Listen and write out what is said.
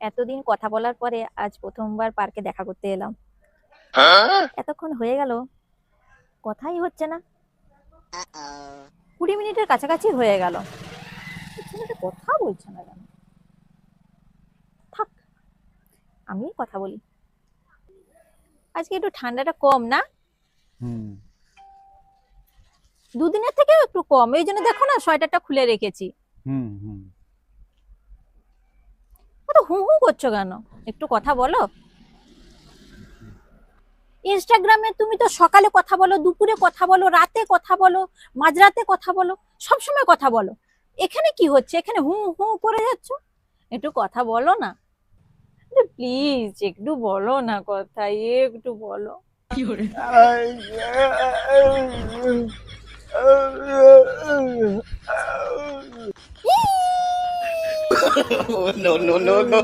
এতদিন কথা বলার পরে আজ প্রথমবার পার্কে দেখা করতে এলাম। এতক্ষণ হয়ে গেল, কথাই হচ্ছে না। 20 মিনিটের কাছাকাছি হয়ে গেল, ছেলেটা কথা বলছে না কেন? থাক, আমি কথা বলি। আজকে একটু ঠান্ডাটা কম না? হুম। দুদিনের থেকে একটু কম, এই জন্য দেখো না সোয়েটারটা খুলে রেখেছি। হুম হুম। তো হু হু করছো কেন? একটু কথা বলো। ইনস্টাগ্রামে তুমি তো সকালে কথা বলো, দুপুরে কথা বলো, রাতে কথা বলো, মাঝরাতে কথা বলো, সবসময় কথা বলো। এখানে কি হচ্ছে? এখানে হু হু করে যাচ্ছ। একটু কথা বলো না, প্লিজ একটু বলো না কথা, একটু বলো। No, no, no, no.